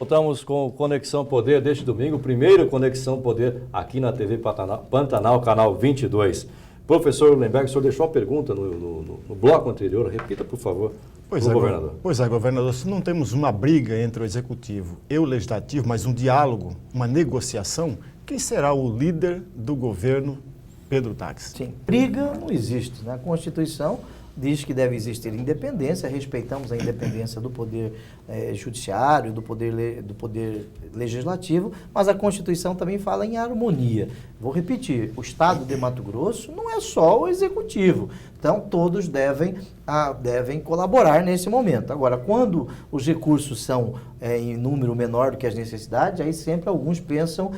Voltamos com Conexão Poder deste domingo, primeiro Conexão Poder aqui na TV Pantanal, canal 22. Professor Lemberg, o senhor deixou uma pergunta no bloco anterior, repita, por favor, governador. Pois é, governador, se não temos uma briga entre o Executivo e o Legislativo, mas um diálogo, uma negociação, quem será o líder do governo Pedro Táxi? Sim, briga não existe, né? A Constituição diz que deve existir independência, respeitamos a independência do poder judiciário, do poder legislativo, mas a Constituição também fala em harmonia. Vou repetir, o Estado de Mato Grosso não é só o Executivo, então todos devem colaborar nesse momento. Agora, quando os recursos são em número menor do que as necessidades, aí sempre alguns pensam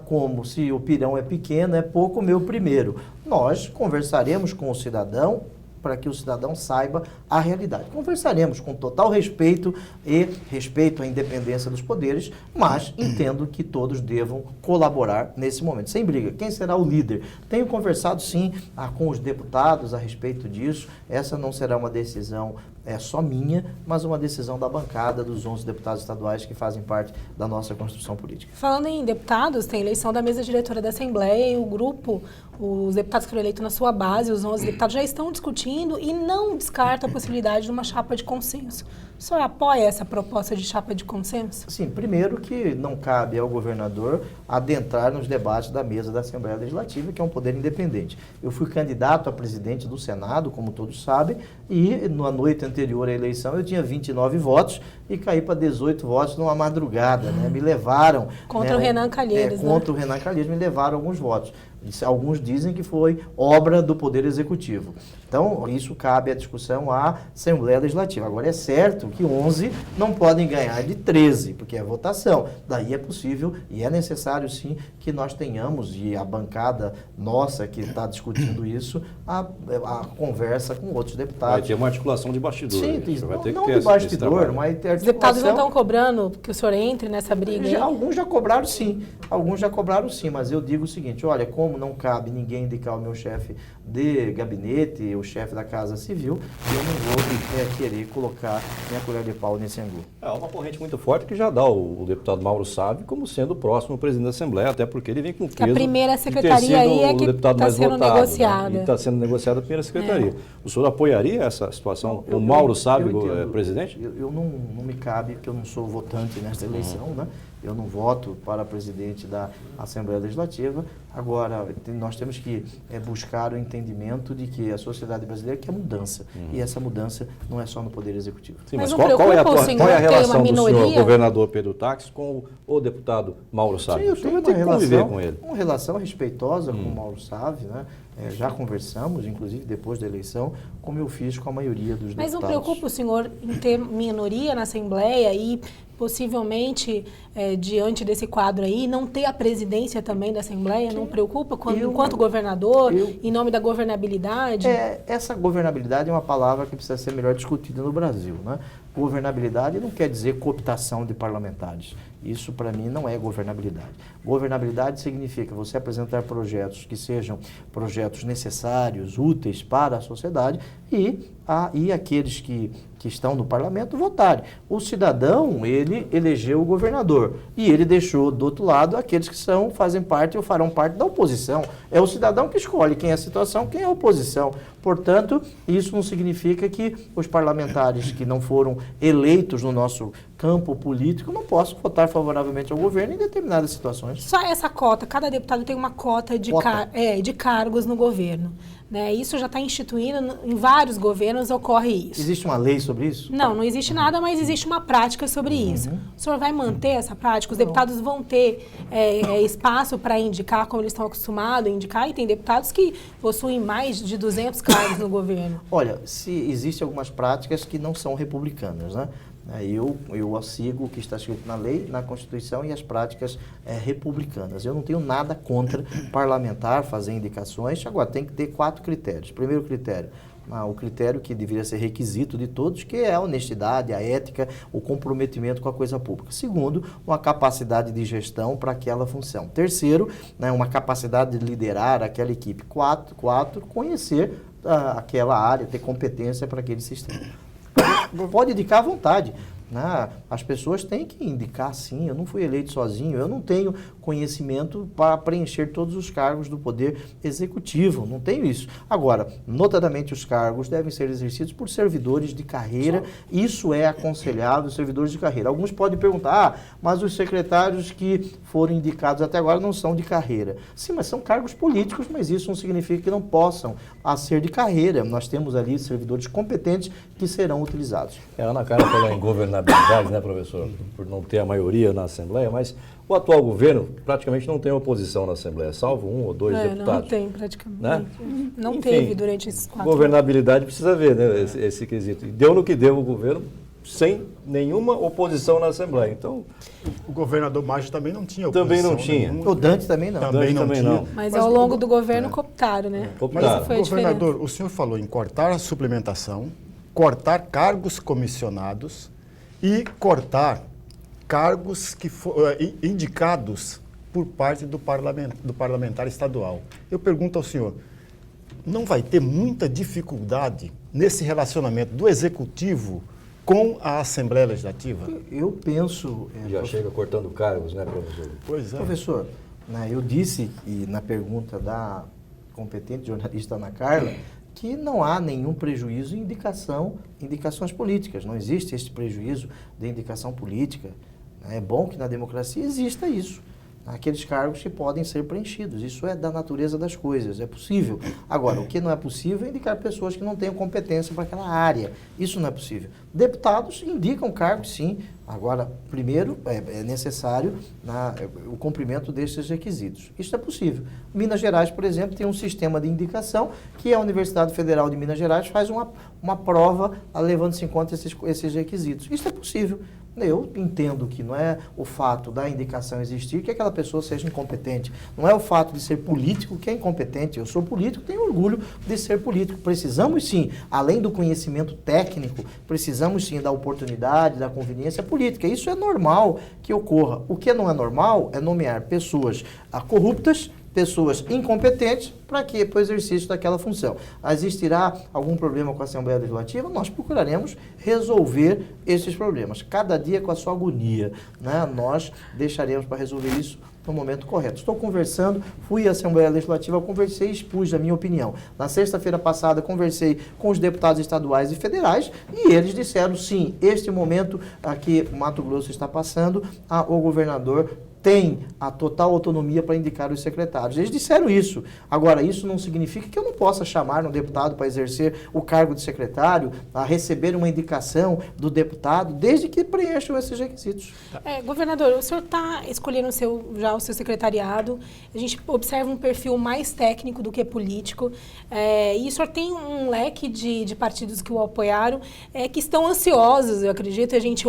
como se o pirão é pequeno, é pouco, meu primeiro. Nós conversaremos com o cidadão para que o cidadão saiba a realidade. Conversaremos com total respeito e respeito à independência dos poderes, mas entendo que todos devam colaborar nesse momento, sem briga. Quem será o líder? Tenho conversado, sim, com os deputados a respeito disso. Essa não será uma decisão só minha, mas uma decisão da bancada dos 11 deputados estaduais que fazem parte da nossa construção política. Falando em deputados, tem eleição da mesa diretora da Assembleia e o grupo, os deputados que foram eleitos na sua base, os 11 deputados já estão discutindo e não descarta a possibilidade de uma chapa de consenso. O senhor apoia essa proposta de chapa de consenso? Sim, primeiro que não cabe ao governador adentrar nos debates da mesa da Assembleia Legislativa, que é um poder independente. Eu fui candidato a presidente do Senado, como todos sabem, e na noite anterior à eleição eu tinha 29 votos e caí para 18 votos numa madrugada, né? Me levaram... Contra o Renan Calheiros, né? Contra o Renan Calheiros, me levaram alguns votos. Alguns dizem que foi obra do Poder Executivo. Então, isso cabe à discussão à Assembleia Legislativa. Agora, é certo que 11 não podem ganhar de 13, porque é votação. Daí é possível e é necessário, sim, que nós tenhamos, e a bancada nossa que está discutindo isso, a conversa com outros deputados. Vai ter uma articulação de bastidor. Sim, vai ter não que ter de bastidor, mas ter articulação. Os deputados não estão cobrando que o senhor entre nessa briga? Alguns já cobraram, sim. Alguns já cobraram, sim, mas eu digo o seguinte, olha, como não cabe ninguém indicar o meu chefe de gabinete, o chefe da Casa Civil, eu não vou querer colocar minha colher de pau nesse angu. É uma corrente muito forte que já dá o deputado Mauro Sávio como sendo o próximo presidente da Assembleia, até porque ele vem com peso. A primeira secretaria aí é que está sendo negociada. Né? E está sendo negociada a primeira secretaria. O senhor apoiaria essa situação, o Mauro Sávio presidente? Eu não me cabe, porque eu não sou votante nesta eleição, né? Eu não voto para presidente da Assembleia Legislativa. Agora, nós temos que buscar o entendimento de que a sociedade brasileira quer mudança. E essa mudança não é só no Poder Executivo. Sim, mas qual é a relação do senhor governador Pedro Táxi com o deputado Mauro Sávio? Sim, eu tenho uma relação respeitosa com o Mauro Sávio, né? Já conversamos, inclusive depois da eleição, como eu fiz com a maioria dos deputados. Mas não preocupa o senhor em ter minoria na Assembleia e possivelmente, diante desse quadro aí, não ter a presidência também da Assembleia? Não preocupa enquanto governador, em nome da governabilidade? Essa governabilidade é uma palavra que precisa ser melhor discutida no Brasil, né? Governabilidade não quer dizer cooptação de parlamentares. Isso, para mim, não é governabilidade. Governabilidade significa você apresentar projetos que sejam projetos necessários, úteis para a sociedade e aqueles que estão no parlamento votarem. O cidadão, ele elegeu o governador e ele deixou do outro lado aqueles que fazem parte ou farão parte da oposição. É o cidadão que escolhe quem é a situação, quem é a oposição. Portanto, isso não significa que os parlamentares que não foram eleitos no nosso campo político não possam votar favoravelmente ao governo em determinadas situações. Só essa cota, cada deputado tem uma cota de cargos no governo. Né? Isso já está instituído, em vários governos ocorre isso. Existe uma lei sobre isso? Não existe nada, mas existe uma prática sobre isso. O senhor vai manter essa prática? Os deputados vão ter espaço para indicar como eles estão acostumados a indicar? E tem deputados que possuem mais de 200 cargos no governo. Olha, existem algumas práticas que não são republicanas, né? Eu sigo o que está escrito na lei, na Constituição e as práticas republicanas. Eu não tenho nada contra parlamentar fazer indicações. Agora, tem que ter 4 critérios. Primeiro critério, o critério que deveria ser requisito de todos, que é a honestidade, a ética, o comprometimento com a coisa pública. Segundo, uma capacidade de gestão para aquela função. Terceiro, uma capacidade de liderar aquela equipe. Quatro, conhecer aquela área, ter competência para aquele sistema. Pode indicar à vontade. né? As pessoas têm que indicar, sim. Eu não fui eleito sozinho, eu não tenho conhecimento para preencher todos os cargos do Poder Executivo, não tenho isso. Agora, notadamente os cargos devem ser exercidos por servidores de carreira, isso é aconselhável, servidores de carreira. Alguns podem perguntar, mas os secretários que foram indicados até agora não são de carreira. Sim, mas são cargos políticos, mas isso não significa que não possam ser de carreira. Nós temos ali servidores competentes que serão utilizados. A Ana Carla falou em governabilidade, né, professor? Por não ter a maioria na Assembleia, mas o atual governo praticamente não tem oposição na Assembleia, salvo 1 ou 2 deputados. Não tem, praticamente. Né? Não Enfim, teve durante esses 4 anos. Governabilidade precisa ver, né, esse quesito. E deu no que deu o governo, sem nenhuma oposição na Assembleia. Então, O governador Maggi também não tinha oposição. Também não tinha. nenhuma. O Dante também não. Também não também tinha. não. Mas ao longo do governo cooptaram, né? Cooptaram. Essa foi a Governador, o senhor falou em cortar a suplementação, cortar cargos comissionados e cortar cargos que indicados por parte do parlamentar estadual. Eu pergunto ao senhor, não vai ter muita dificuldade nesse relacionamento do Executivo com a Assembleia Legislativa? Eu penso... Já chega cortando cargos, né, professor? Pois é. Professor, né, eu disse, e na pergunta da competente jornalista Ana Carla, que não há nenhum prejuízo em indicações políticas. Não existe esse prejuízo de indicação política. É bom que na democracia exista isso. Aqueles cargos que podem ser preenchidos. Isso é da natureza das coisas, é possível. Agora, o que não é possível é indicar pessoas que não tenham competência para aquela área. Isso não é possível. Deputados indicam cargos, sim. Agora, primeiro, é necessário o cumprimento desses requisitos. Isso é possível. Minas Gerais, por exemplo, tem um sistema de indicação que a Universidade Federal de Minas Gerais faz uma prova levando-se em conta esses requisitos. Isso é possível. Eu entendo que não é o fato da indicação existir que aquela pessoa seja incompetente. Não é o fato de ser político que é incompetente. Eu sou político, tenho orgulho de ser político. Precisamos sim, além do conhecimento técnico, precisamos sim da oportunidade, da conveniência política. Isso é normal que ocorra. O que não é normal é nomear pessoas corruptas, pessoas incompetentes para quê? Para o exercício daquela função. Existirá algum problema com a Assembleia Legislativa? Nós procuraremos resolver esses problemas. Cada dia com a sua agonia, né? Nós deixaremos para resolver isso no momento correto. Estou conversando, fui à Assembleia Legislativa, conversei e expus a minha opinião. Na sexta-feira passada, conversei com os deputados estaduais e federais e eles disseram, sim, este momento que Mato Grosso está passando, o governador tem a total autonomia para indicar os secretários. Eles disseram isso. Agora, isso não significa que eu não possa chamar um deputado para exercer o cargo de secretário, a receber uma indicação do deputado, desde que preencham esses requisitos. Governador, o senhor está escolhendo já o seu secretariado, a gente observa um perfil mais técnico do que político, e o senhor tem um leque de partidos que o apoiaram, que estão ansiosos, eu acredito, e a gente,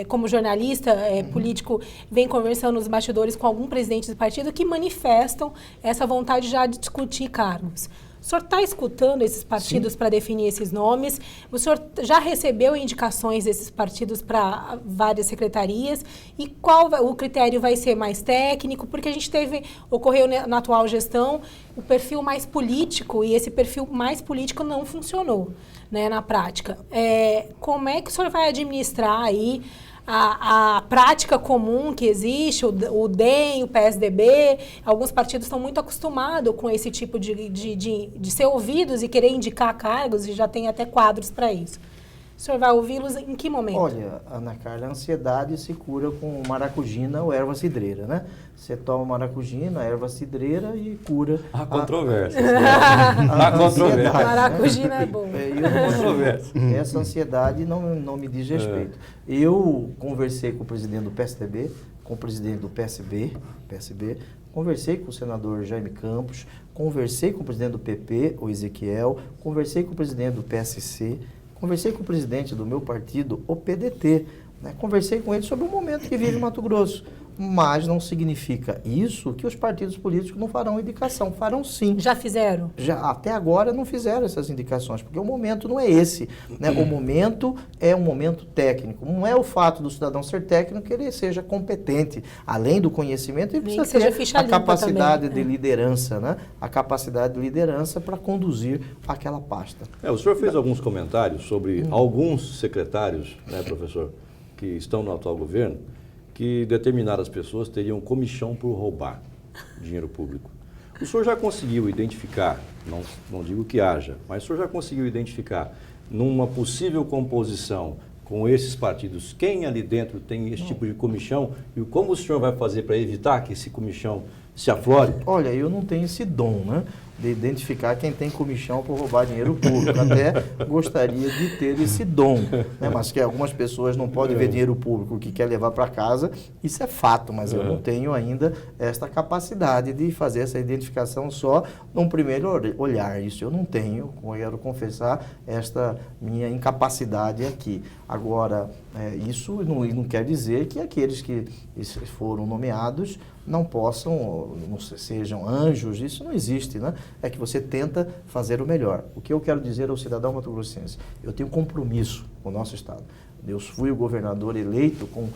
como jornalista político, vem conversando nos bastidores com algum presidente do partido que manifestam essa vontade já de discutir cargos. O senhor está escutando esses partidos para definir esses nomes? O senhor já recebeu indicações desses partidos para várias secretarias? E qual o critério vai ser mais técnico? Porque a gente ocorreu na atual gestão o perfil mais político e esse perfil mais político não funcionou, né, na prática. Como é que o senhor vai administrar aí a prática comum que existe, o DEM, o PSDB, alguns partidos estão muito acostumados com esse tipo de ser ouvidos e querer indicar cargos e já tem até quadros para isso. O senhor vai ouvi-los em que momento? Olha, Ana Carla, a ansiedade se cura com maracujina ou erva cidreira, né? Você toma maracujina, erva cidreira e cura. Há controvérsia. Há controvérsia. Maracujina é bom. Essa ansiedade não me diz respeito. Eu conversei com o presidente do PSDB, com o presidente do PSB, conversei com o senador Jaime Campos, conversei com o presidente do PP, o Ezequiel, conversei com o presidente do PSC, conversei com o presidente do meu partido, o PDT, né? Conversei com ele sobre o momento que vive Mato Grosso. Mas não significa isso que os partidos políticos não farão indicação. Farão sim. Já fizeram? Até agora não fizeram essas indicações, porque o momento não é esse, né? O momento é um momento técnico. Não é o fato do cidadão ser técnico que ele seja competente. Além do conhecimento, ele precisa ter a capacidade de liderança, né? A capacidade de liderança para conduzir aquela pasta. O senhor fez alguns comentários sobre alguns secretários, né, professor? que estão no atual governo que determinadas pessoas teriam comichão por roubar dinheiro público. O senhor já conseguiu identificar, não digo que haja, mas o senhor já conseguiu identificar numa possível composição com esses partidos, quem ali dentro tem esse tipo de comichão e como o senhor vai fazer para evitar que esse comichão se aflore? Olha, eu não tenho esse dom, né? De identificar quem tem comichão por roubar dinheiro público. Até gostaria de ter esse dom, né? Mas que algumas pessoas não podem ver dinheiro público que quer levar para casa, isso é fato, mas eu não tenho ainda esta capacidade de fazer essa identificação só num primeiro olhar. Isso eu não tenho, eu quero confessar esta minha incapacidade aqui. Agora, isso não quer dizer que aqueles que foram nomeados não possam, não sejam anjos, isso não existe, né? É que você tenta fazer o melhor. O que eu quero dizer ao cidadão mato-grossense, eu tenho compromisso com o nosso Estado. Eu fui o governador eleito com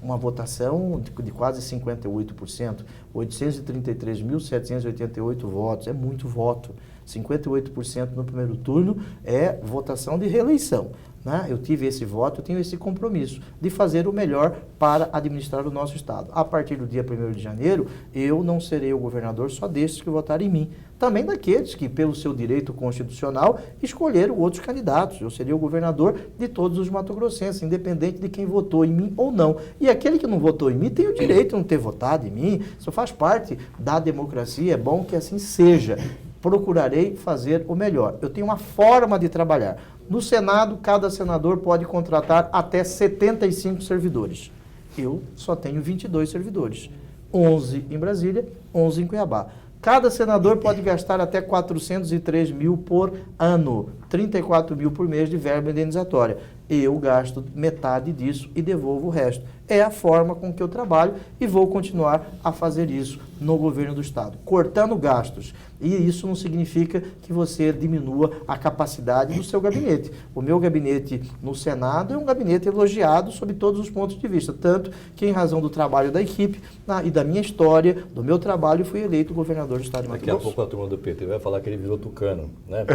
uma votação de quase 58%, 833.788 votos, é muito voto. 58% no primeiro turno é votação de reeleição. Né? Eu tive esse voto, eu tenho esse compromisso de fazer o melhor para administrar o nosso Estado. A partir do dia 1º de janeiro, eu não serei o governador só desses que votaram em mim. Também daqueles que, pelo seu direito constitucional, escolheram outros candidatos. Eu serei o governador de todos os mato-grossenses, independente de quem votou em mim ou não. E aquele que não votou em mim tem o direito de não ter votado em mim. Isso faz parte da democracia, é bom que assim seja. Procurarei fazer o melhor. Eu tenho uma forma de trabalhar. No Senado, cada senador pode contratar até 75 servidores. Eu só tenho 22 servidores. 11 em Brasília, 11 em Cuiabá. Cada senador pode gastar até 403 mil por ano, 34 mil por mês de verba indenizatória. Eu gasto metade disso e devolvo o resto. É a forma com que eu trabalho e vou continuar a fazer isso no governo do Estado, cortando gastos. E isso não significa que você diminua a capacidade do seu gabinete. O meu gabinete no Senado é um gabinete elogiado sob todos os pontos de vista, tanto que em razão do trabalho da equipe e da minha história, do meu trabalho, fui eleito governador do Estado de Mato Grosso. Daqui a pouco a turma do PT vai falar que ele virou tucano, né?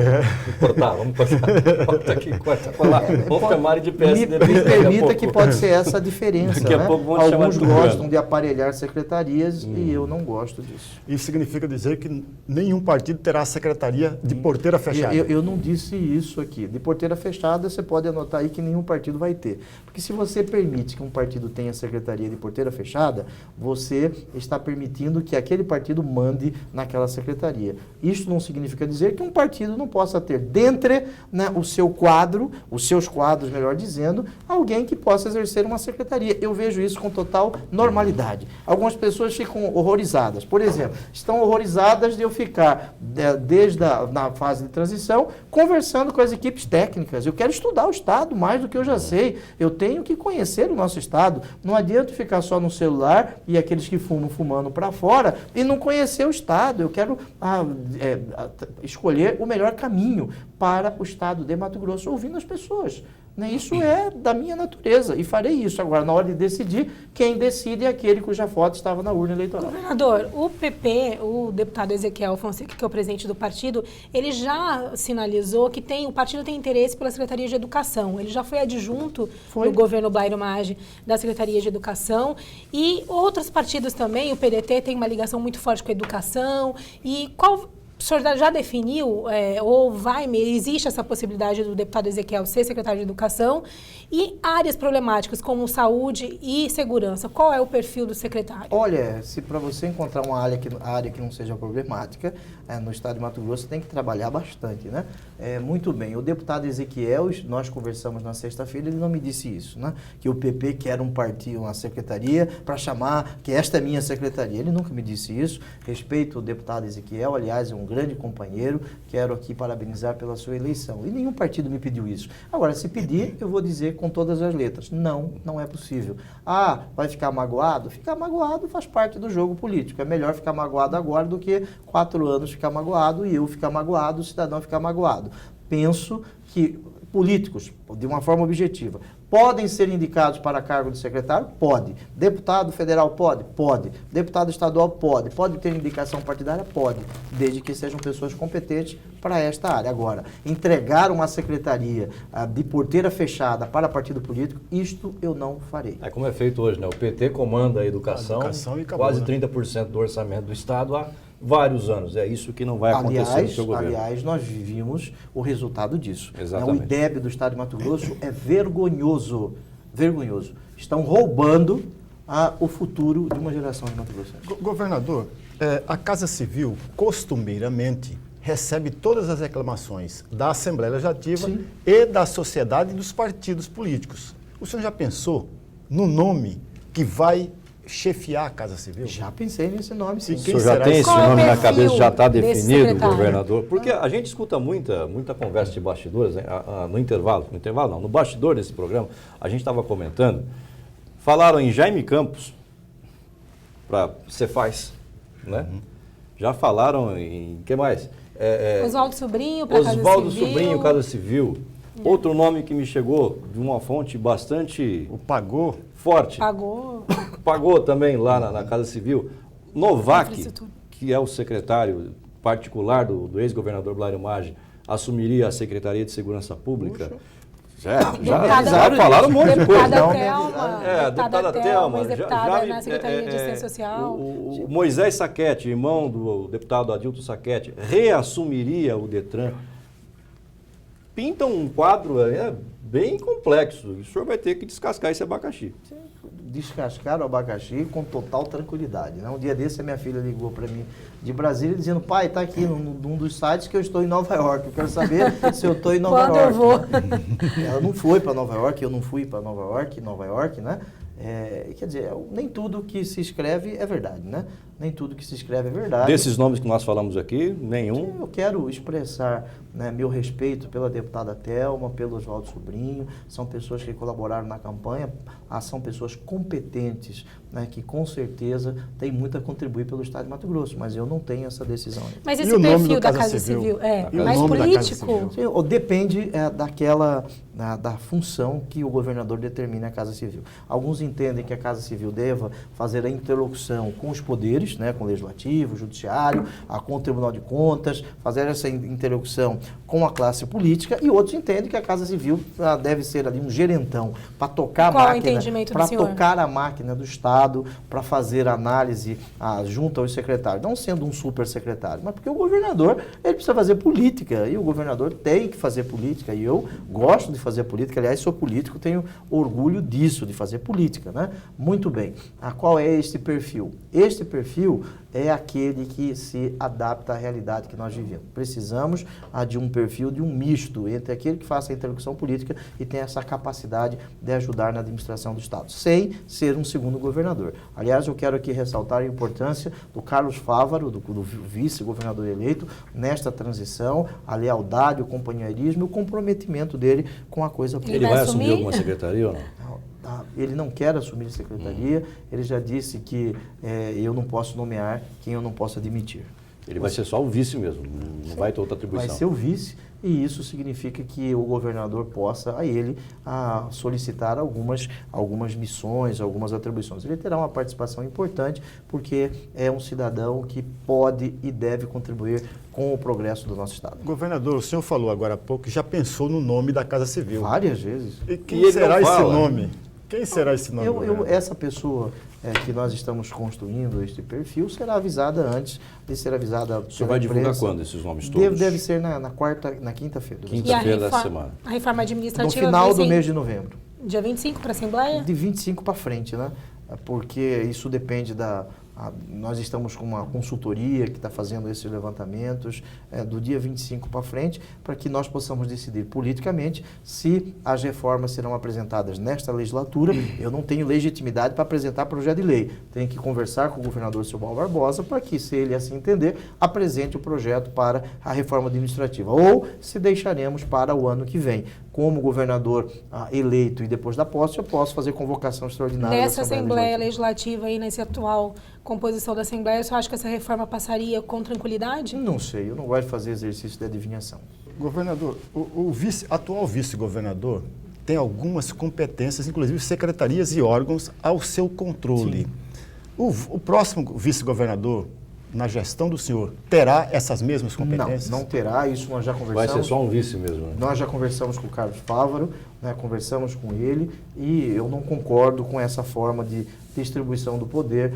Vamos passar. Corta aqui, corta pra lá. Vamos chamar de PSDB. Me permita que pode ser essa a diferença. Daqui a né? pouco vão Alguns chamar gostam de aparelhar secretarias e eu não gosto disso. Isso significa dizer que nenhum partido terá secretaria de porteira fechada. Eu não disse isso aqui. De porteira fechada, você pode anotar aí que nenhum partido vai ter. Porque se você permite que um partido tenha secretaria de porteira fechada, você está permitindo que aquele partido mande naquela secretaria. Isso não significa dizer que um partido não possa ter dentre o seu quadro, os seus quadros, melhor dizendo, alguém que possa exercer uma secretaria. Eu vejo isso com total normalidade. Algumas pessoas ficam horrorizadas. Por exemplo, estão horrorizadas de eu ficar, desde na fase de transição, conversando com as equipes técnicas. Eu quero estudar o Estado mais do que eu já sei. Eu tenho que conhecer o nosso Estado. Não adianta ficar só no celular e aqueles que fumam fumando para fora e não conhecer o Estado. Eu quero escolher o melhor caminho para o Estado de Mato Grosso, ouvindo as pessoas. Isso é da minha natureza e farei isso. Agora, na hora de decidir, quem decide é aquele cuja foto estava na urna eleitoral. Governador, o PP, o deputado Ezequiel Fonseca, que é o presidente do partido, ele já sinalizou que o partido tem interesse pela Secretaria de Educação. Ele já foi adjunto do governo Blairo Maggi da Secretaria de Educação e outros partidos também, o PDT tem uma ligação muito forte com a educação. E o senhor já definiu, existe essa possibilidade do deputado Ezequiel ser secretário de Educação? E áreas problemáticas como saúde e segurança, qual é o perfil do secretário? Olha, se para você encontrar uma área que não seja problemática, no estado de Mato Grosso, tem que trabalhar bastante, né? Muito bem, o deputado Ezequiel, nós conversamos na sexta-feira, ele não me disse isso, né? Que o PP quer um partido, uma secretaria, para chamar que esta é minha secretaria. Ele nunca me disse isso. Respeito o deputado Ezequiel, aliás, é um grande companheiro, quero aqui parabenizar pela sua eleição. E nenhum partido me pediu isso. Agora, se pedir, eu vou dizer com todas as letras, não é possível. Vai ficar magoado? Ficar magoado faz parte do jogo político. É melhor ficar magoado agora do que 4 anos ficar magoado e eu ficar magoado, o cidadão ficar magoado. Penso que políticos, de uma forma objetiva, podem ser indicados para cargo de secretário? Pode. Deputado federal pode? Pode. Deputado estadual pode. Pode ter indicação partidária? Pode. Desde que sejam pessoas competentes para esta área. Agora, entregar uma secretaria de porteira fechada para partido político, isto eu não farei. É como é feito hoje, né? O PT comanda a educação e acabou, quase né? 30% do orçamento do Estado há vários anos. É isso que não vai acontecer no seu governo. Aliás, nós vimos o resultado disso. Exatamente. O IDEB do Estado de Mato Grosso é vergonhoso. Vergonhoso. Estão roubando o futuro de uma geração de Mato Grosso. Governador, a Casa Civil, costumeiramente, recebe todas as reclamações da Assembleia Legislativa Sim. e da sociedade e dos partidos políticos. O senhor já pensou no nome que vai chefiar a Casa Civil? Já pensei nesse nome, sim. E O quem senhor já será tem esse esse Qual é o nome na perfil cabeça, já está desse definido, secretário? governador? Porque a gente escuta muita conversa de bastidores, né? No intervalo não, no bastidor desse programa, a gente estava comentando, falaram em Jaime Campos para Cefaz, né? Já falaram em, que mais? Oswaldo Sobrinho para Casa Civil. Oswaldo Sobrinho, Casa Civil. Outro nome que me chegou de uma fonte bastante O Pagou? forte, Pagou. também lá na Casa Civil, Novak, Infraestrutura. que é o secretário particular do ex-governador Blairo Maggi, assumiria a Secretaria de Segurança Pública. Já falaram um monte de coisa. Deputada Não? Thelma. Deputada Thelma. Ex-deputada na Secretaria de Assistência Social. O Moisés Saquete, irmão do deputado Adilto Saquete, reassumiria o Detran. Pinta um quadro bem complexo. O senhor vai ter que descascar esse abacaxi. Descascar o abacaxi com total tranquilidade. Né? Um dia desse, a minha filha ligou para mim de Brasília dizendo: pai, está aqui num dos sites que eu estou em Nova York. Eu quero saber se eu estou em Nova Quando York. eu vou. Ela não foi para Nova York, eu não fui para Nova York, né? Quer dizer, nem tudo que se escreve é verdade, né? Nem tudo que se escreve é verdade. Desses nomes que nós falamos aqui, nenhum. Eu quero expressar, né, meu respeito pela deputada Thelma, pelo Oswaldo Sobrinho. São pessoas que colaboraram na campanha, são pessoas competentes, né, que com certeza têm muito a contribuir pelo Estado de Mato Grosso, mas eu não tenho essa decisão ainda. Mas E esse o nome perfil do da Casa Casa Civil? Civil E o mais nome da Casa político? Civil? Sim, depende da função que o governador determine a Casa Civil. Alguns entendem que a Casa Civil deva fazer a interlocução com os poderes, né, com o Legislativo, o Judiciário, com o Tribunal de Contas, fazer essa interlocução com a classe política, e outros entendem que a Casa Civil deve ser ali um gerentão para tocar a Qual máquina, o entendimento do para senhor? tocar a máquina do Estado, para fazer análise junto aos secretários, não sendo um super secretário, mas porque o governador ele precisa fazer política, e o governador tem que fazer política, e eu gosto de fazer política, aliás, sou político, tenho orgulho disso, de fazer política, né? Muito bem. Qual é este perfil? Este perfil é aquele que se adapta à realidade que nós vivemos. Precisamos de um perfil, de um misto entre aquele que faça a interlocução política e tem essa capacidade de ajudar na administração do Estado, sem ser um segundo governador. Aliás, eu quero aqui ressaltar a importância do Carlos Fávaro, do vice-governador eleito, nesta transição, a lealdade, o companheirismo e o comprometimento dele com a coisa pública. Ele vai vai assumir assumir? alguma secretaria ou não? Ele não quer assumir a secretaria, ele já disse que eu não posso nomear quem eu não posso admitir. Ele vai ser só o vice mesmo, não vai ter outra atribuição. Vai ser o vice, e isso significa que o governador possa a ele solicitar algumas missões, algumas atribuições. Ele terá uma participação importante, porque é um cidadão que pode e deve contribuir com o progresso do nosso Estado. Governador, o senhor falou agora há pouco que já pensou no nome da Casa Civil. Várias vezes. E E quem ele será não esse fala. nome? Quem será esse nome? governador? Essa pessoa que nós estamos construindo, este perfil, será avisada antes de ser avisada. O senhor vai divulgar quando esses nomes todos? Deve ser na quinta-feira. Quinta-feira dessa semana. A reforma No administrativa final vai do ser mês de novembro. dia 25 para a Assembleia? De 25 para frente, né? Porque isso depende nós estamos com uma consultoria que está fazendo esses levantamentos do dia 25 para frente, para que nós possamos decidir politicamente se as reformas serão apresentadas nesta legislatura. Eu não tenho legitimidade para apresentar projeto de lei. Tenho que conversar com o governador Silval Barbosa para que, se ele assim entender, apresente o projeto para a reforma administrativa. Ou se deixaremos para o ano que vem. Como governador eleito e depois da posse, eu posso fazer convocação extraordinária. Nessa Assembleia Legislativa e nessa atual composição da Assembleia, você acha que essa reforma passaria com tranquilidade? Não sei, eu não gosto de fazer exercício de adivinhação. Governador, o atual vice-governador tem algumas competências, inclusive secretarias e órgãos ao seu controle. O próximo vice-governador, na gestão do senhor, terá essas mesmas competências? Não terá, isso nós já conversamos. Vai ser só um vice mesmo, né? Nós já conversamos com o Carlos Fávaro, né, conversamos com ele e eu não concordo com essa forma de distribuição do poder,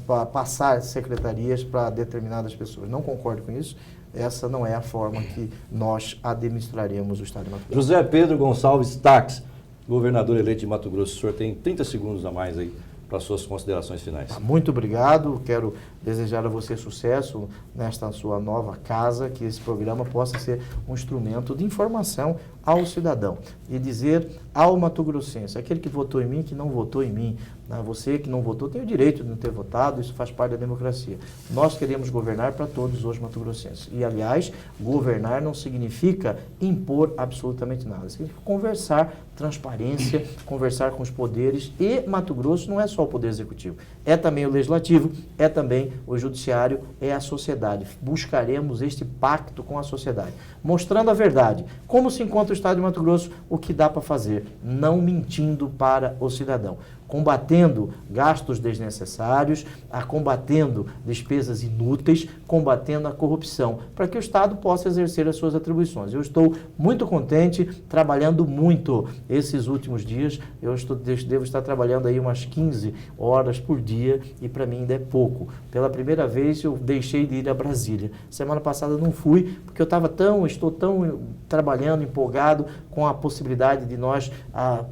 para passar secretarias para determinadas pessoas. Não concordo com isso. Essa não é a forma que nós administraremos o Estado de Mato Grosso. José Pedro Gonçalves Tax, governador eleito de Mato Grosso. O senhor tem 30 segundos a mais aí para suas considerações finais. Muito obrigado, quero desejar a você sucesso nesta sua nova casa, que esse programa possa ser um instrumento de informação ao cidadão e dizer ao mato-grossense, aquele que votou em mim, que não votou em mim, né? Você que não votou tem o direito de não ter votado, isso faz parte da democracia. Nós queremos governar para todos os mato-grossenses e, aliás, governar não significa impor absolutamente nada, significa conversar, transparência, conversar com os poderes e Mato Grosso não é só o poder executivo, é também o legislativo, é também o judiciário, é a sociedade. Buscaremos este pacto com a sociedade, mostrando a verdade, como se encontra o Estado de Mato Grosso, o que dá para fazer, não mentindo para o cidadão, combatendo gastos desnecessários, combatendo despesas inúteis, combatendo a corrupção, para que o Estado possa exercer as suas atribuições. Eu estou muito contente, trabalhando muito esses últimos dias, devo estar trabalhando aí umas 15 horas por dia e para mim ainda é pouco. Pela primeira vez eu deixei de ir a Brasília. Semana passada eu não fui, porque estou tão trabalhando, empolgado com a possibilidade de nós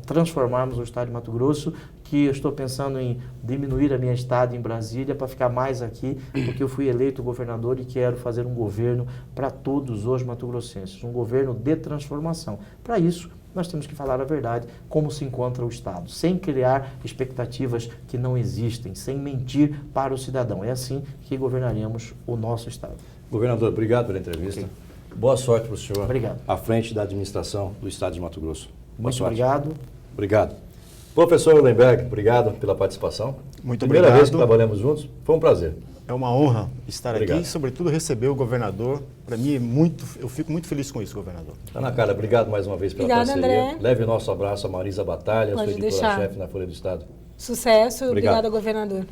transformarmos o Estado de Mato Grosso, que eu estou pensando em diminuir a minha estada em Brasília para ficar mais aqui, porque eu fui eleito governador e quero fazer um governo para todos os mato-grossenses, um governo de transformação. Para isso, nós temos que falar a verdade, como se encontra o Estado, sem criar expectativas que não existem, sem mentir para o cidadão. É assim que governaremos o nosso Estado. Governador, obrigado pela entrevista. Okay. Boa sorte para o senhor. Obrigado. À frente da administração do Estado de Mato Grosso. Boa Muito sorte. Obrigado. Obrigado. Professor Ullenberg, obrigado pela participação. Muito Primeira obrigado. vez que trabalhamos juntos, foi um prazer. É uma honra estar Obrigado. aqui e, sobretudo, receber o governador. Para mim, eu fico muito feliz com isso, governador. Ana Carla, obrigado mais uma vez pela Obrigada, parceria. André. Leve o nosso abraço a Marisa Batalha, Pode sua editora-chefe na Folha do Estado. Sucesso, obrigada, governador.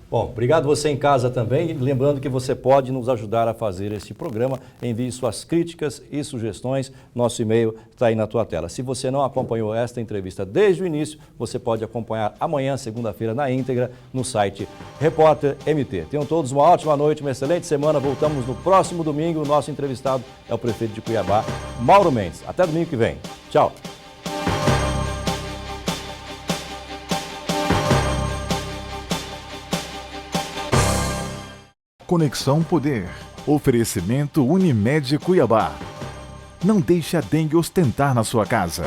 Bom, obrigado você em casa também. E lembrando que você pode nos ajudar a fazer este programa. Envie suas críticas e sugestões. Nosso e-mail está aí na tua tela. Se você não acompanhou esta entrevista desde o início, você pode acompanhar amanhã, segunda-feira, na íntegra, no site Repórter MT. Tenham todos uma ótima noite, uma excelente semana. Voltamos no próximo domingo. O nosso entrevistado é o prefeito de Cuiabá, Mauro Mendes. Até domingo que vem. Tchau. Conexão Poder. Oferecimento Unimed Cuiabá. Não deixe a dengue ostentar na sua casa.